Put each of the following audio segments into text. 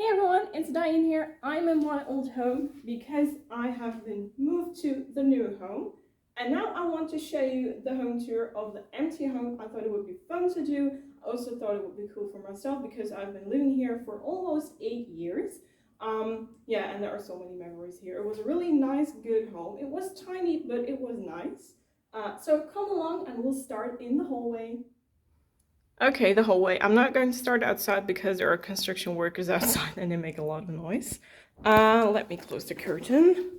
everyone, it's Diane here. I'm in my old home because I have been moved to the new home. And now I want to show you the home tour of the empty home. I thought it would be fun to do. I also thought it would be cool for myself because I've been living here for almost 8 years. Yeah, and there are so many memories here. It was a really nice, good home. It was tiny, but it was nice. So come along and we'll start in the hallway. Okay, the hallway. I'm not going to start outside because there are construction workers outside and they make a lot of noise. Let me close the curtain.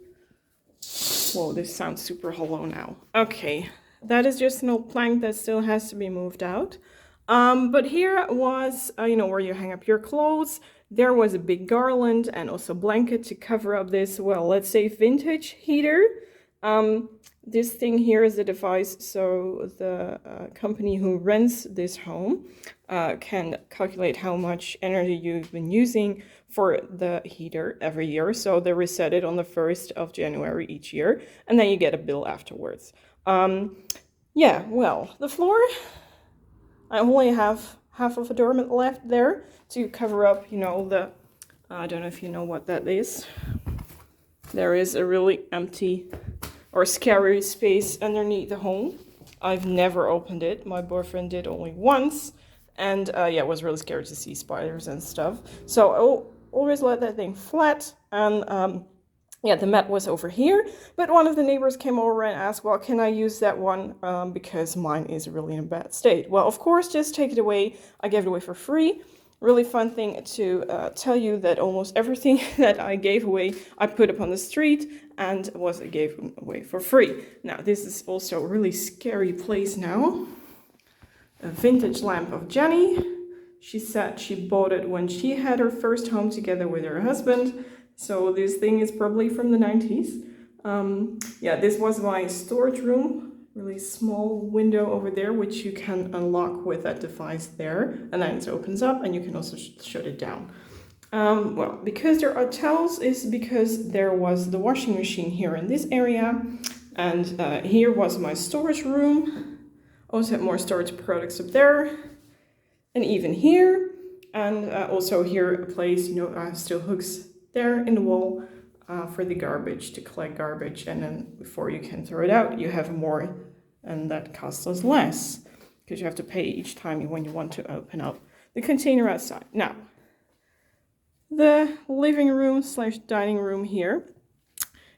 Whoa, this sounds super hollow now. Okay, that is just an old plank that still has to be moved out. But here was, where you hang up your clothes. There was a big garland and also blanket to cover up this, well, let's say vintage heater. This thing here is a device so the company who rents this home can calculate how much energy you've been using for the heater every year. So they reset it on the 1st of January each year, and then you get a bill afterwards. Yeah, well, the floor, I only have half of a doormat left there to cover up, the, I don't know if you know what that is. There is a really empty or scary space underneath the home. I've never opened it. My boyfriend did only once. And yeah, it was really scary to see spiders and stuff. So I'll always let that thing flat. And yeah, the mat was over here. But one of the neighbors came over and asked, well, can I use that one? Because mine is really in a bad state. Well, of course, just take it away. I gave it away for free. Really fun thing to tell you that almost everything that I gave away, I put up on the street and gave away for free. Now, this is also a really scary place now. A vintage lamp of Jenny. She said she bought it when she had her first home together with her husband. So this thing is probably from the 90s. Yeah, this was my storage room. Really small window over there, which you can unlock with that device there, and then it opens up and you can also shut it down. Well, because there are towels is because there was the washing machine here in this area, and here was my storage room. Also had more storage products up there, and even here, and also here a place, still hooks there in the wall. For the garbage, to collect garbage, and then before you can throw it out, you have more, and that costs us less because you have to pay each time when you want to open up the container outside. Now, the living room / dining room here,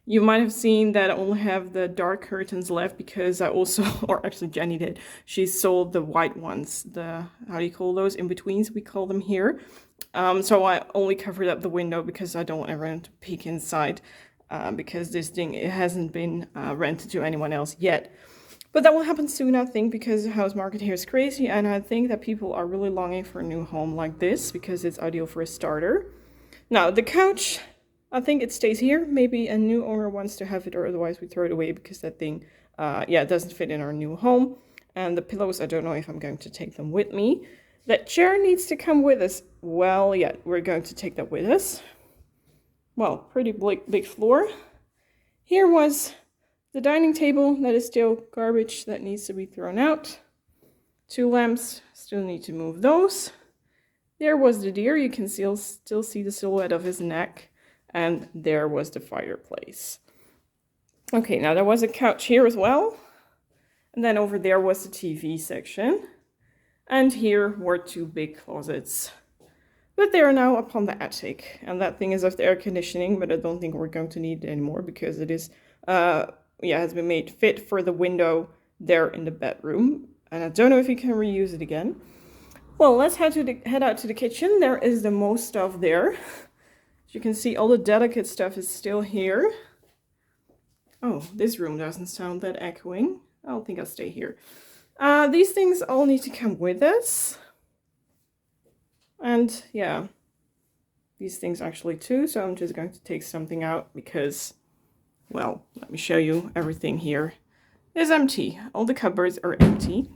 you might have seen that I only have the dark curtains left because I also, or actually Jenny did, she sold the white ones, the, how do you call those, in-betweens, we call them here. So I only covered up the window because I don't want everyone to peek inside because this thing, it hasn't been rented to anyone else yet. But that will happen soon, I think, because the house market here is crazy, and I think that people are really longing for a new home like this because it's ideal for a starter. Now, the couch, I think it stays here. Maybe a new owner wants to have it, or otherwise we throw it away because that thing, it doesn't fit in our new home. And the pillows, I don't know if I'm going to take them with me. That chair needs to come with us. Well, yeah, we're going to take that with us. Well, pretty big floor. Here was the dining table that is still garbage that needs to be thrown out. 2 lamps, still need to move those. There was the deer, you can still see the silhouette of his neck. And there was the fireplace. Okay, now there was a couch here as well. And then over there was the TV section. And here were 2 big closets. But they are now up on the attic. And that thing is of the air conditioning, but I don't think we're going to need it anymore because it is, has been made fit for the window there in the bedroom. And I don't know if you can reuse it again. Well, let's head out to the kitchen. There is the most stuff there. As you can see, all the delicate stuff is still here. Oh, this room doesn't sound that echoing. I don't think I'll stay here. These things all need to come with us. And yeah, these things actually too. So I'm just going to take something out because, well, let me show you. Everything here is empty. All the cupboards are empty.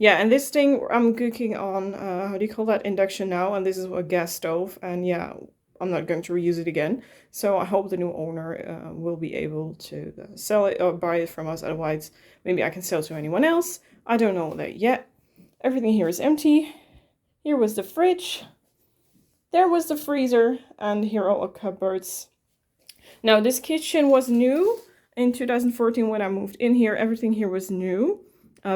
Yeah, and this thing I'm cooking on, how do you call that, induction now. And this is a gas stove. And yeah, I'm not going to reuse it again. So I hope the new owner will be able to sell it or buy it from us. Otherwise, maybe I can sell to anyone else. I don't know that yet. Everything here is empty. Here was the fridge. There was the freezer, and here are all the cupboards. Now, this kitchen was new in 2014 when I moved in here. Everything here was new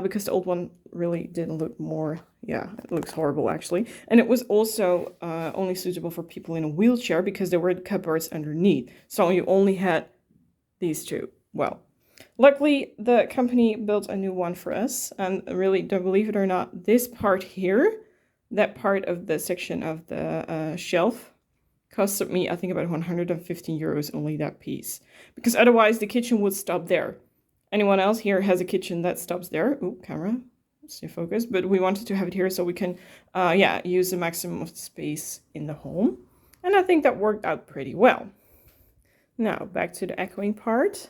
because the old one really didn't look more, yeah, it looks horrible actually. And it was also only suitable for people in a wheelchair because there were cupboards underneath. So you only had these two. Well, luckily the company built a new one for us. And really, don't believe it or not, this part here, that part of the section of the shelf, costed me, I think, about 150 euros, only that piece. Because otherwise the kitchen would stop there. Anyone else here has a kitchen that stops there? Ooh, camera, stay focused. But we wanted to have it here so we can, yeah, use the maximum of the space in the home. And I think that worked out pretty well. Now, back to the echoing part.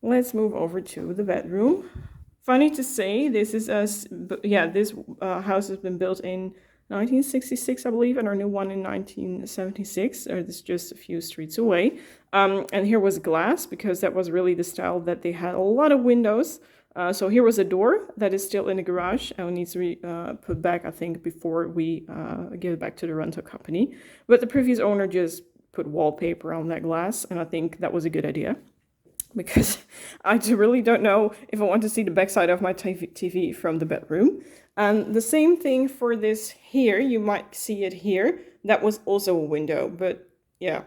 Let's move over to the bedroom. Funny to say, this is this house has been built in 1966, I believe, and our new one in 1976, or this just a few streets away. And here was glass, because that was really the style that they had a lot of windows. So here was a door that is still in the garage and needs to be put back, I think, before we give it back to the rental company. But the previous owner just put wallpaper on that glass, and I think that was a good idea. Because I really don't know if I want to see the backside of my TV from the bedroom. And the same thing for this here, you might see it here. That was also a window, but yeah,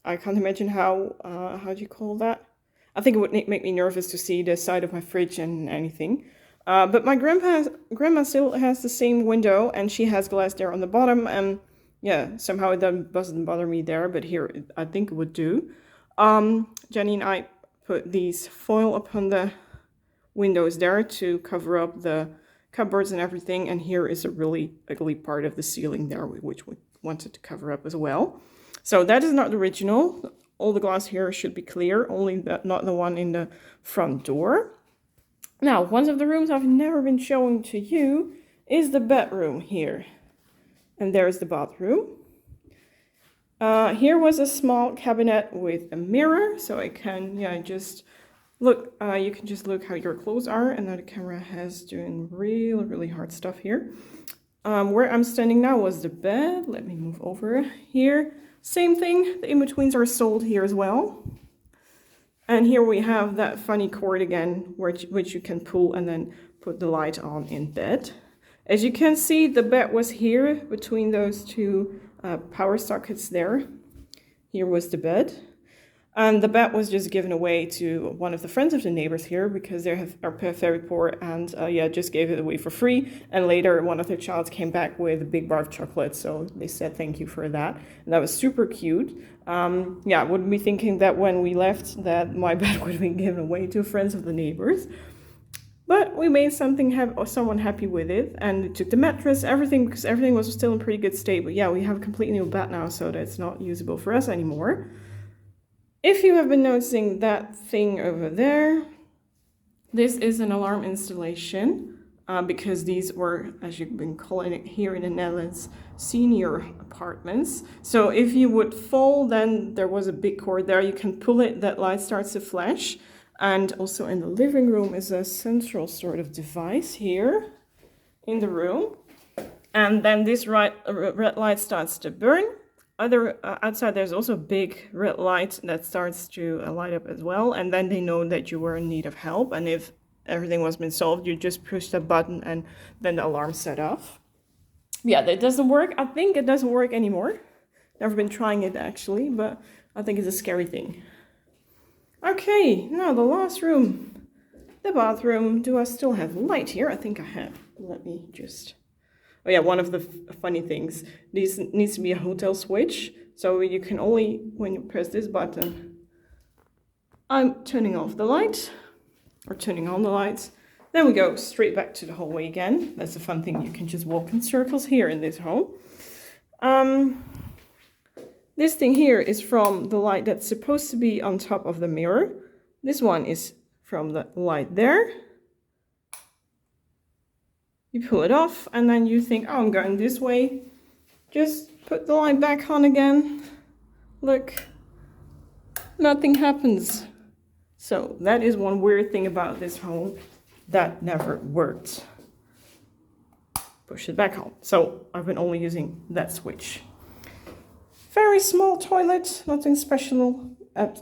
I can't imagine how do you call that? I think it would make me nervous to see the side of my fridge and anything. But my grandma still has the same window, and she has glass there on the bottom. And yeah, somehow it doesn't bother me there, but here I think it would do. Jenny and I put these foil upon the windows there to cover up the cupboards and everything, and here is a really ugly part of the ceiling there which we wanted to cover up as well. So that is not the original. All the glass here should be clear, only not the one in the front door. Now, one of the rooms I've never been showing to you is the bedroom here, and there's the bathroom. Here was a small cabinet with a mirror, so I can, just look, you can just look how your clothes are, and now the camera has doing really, really hard stuff here. Where I'm standing now was the bed. Let me move over here. Same thing, the in-betweens are sold here as well. And here we have that funny cord again, which you can pull and then put the light on in bed. As you can see, the bed was here between those two power sockets there. Here was the bed. And the bed was just given away to one of the friends of the neighbors here because they are very poor, and just gave it away for free. And later one of their child came back with a big bar of chocolate, so they said thank you for that. And that was super cute. Wouldn't be thinking that when we left that my bed would have been given away to friends of the neighbors. But we made someone happy with it, and we took the mattress, everything, because everything was still in pretty good state. But yeah, we have a completely new bed now, so that's not usable for us anymore. If you have been noticing that thing over there, this is an alarm installation, because these were, as you've been calling it here in the Netherlands, senior apartments. So if you would fall, then there was a big cord there. You can pull it, that light starts to flash. And also in the living room is a central sort of device here in the room. And then this red light starts to burn. Outside there's also a big red light that starts to light up as well. And then they know that you were in need of help. And if everything was been solved, you just push the button and then the alarm set off. Yeah, that doesn't work. I think it doesn't work anymore. Never been trying it actually, but I think it's a scary thing. Okay, now the last room, the bathroom. Do I still have light here? I think I have. Let me just... Oh yeah, one of the funny things, this needs to be a hotel switch. So you can only, when you press this button, I'm turning off the light, or turning on the lights. Then we go straight back to the hallway again. That's a fun thing, you can just walk in circles here in this home. This thing here is from the light that's supposed to be on top of the mirror. This one is from the light there. You pull it off and then you think, oh, I'm going this way. Just put the light back on again. Look, nothing happens. So that is one weird thing about this home that never worked. push it back on. So I've been only using that switch. Very small toilet, nothing special.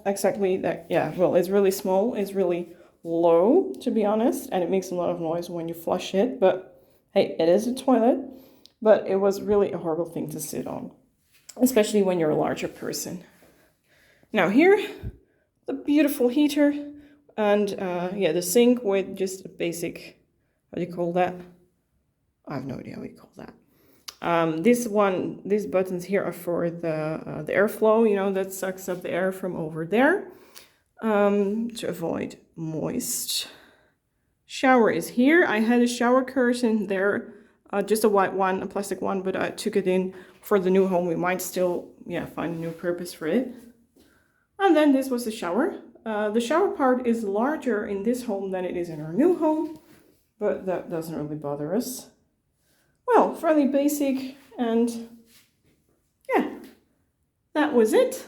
Exactly that, yeah, well, it's really small, it's really low, to be honest, and it makes a lot of noise when you flush it, but hey, it is a toilet, but it was really a horrible thing to sit on, especially when you're a larger person. Now here, the beautiful heater, and yeah, the sink with just a basic, how do you call that? I have no idea how you call that. These buttons here are for the airflow, you know, that sucks up the air from over there, to avoid moist. Shower is here. I had a shower curtain there, just a white one, a plastic one, but I took it in for the new home. We might still, yeah, find a new purpose for it. And then this was the shower. The shower part is larger in this home than it is in our new home, but that doesn't really bother us. Well, fairly basic, and yeah, that was it.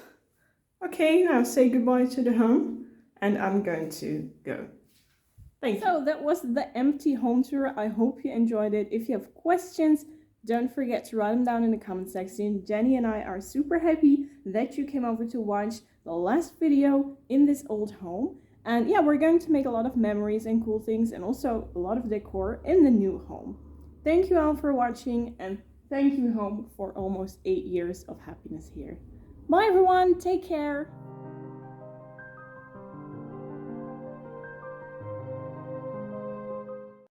Okay, now say goodbye to the home, and I'm going to go. Thank you. So that was the empty home tour. I hope you enjoyed it. If you have questions, don't forget to write them down in the comment section. Jenny and I are super happy that you came over to watch the last video in this old home. And yeah, we're going to make a lot of memories and cool things, and also a lot of decor in the new home. Thank you all for watching, and thank you home for almost 8 years of happiness here. Bye everyone, take care.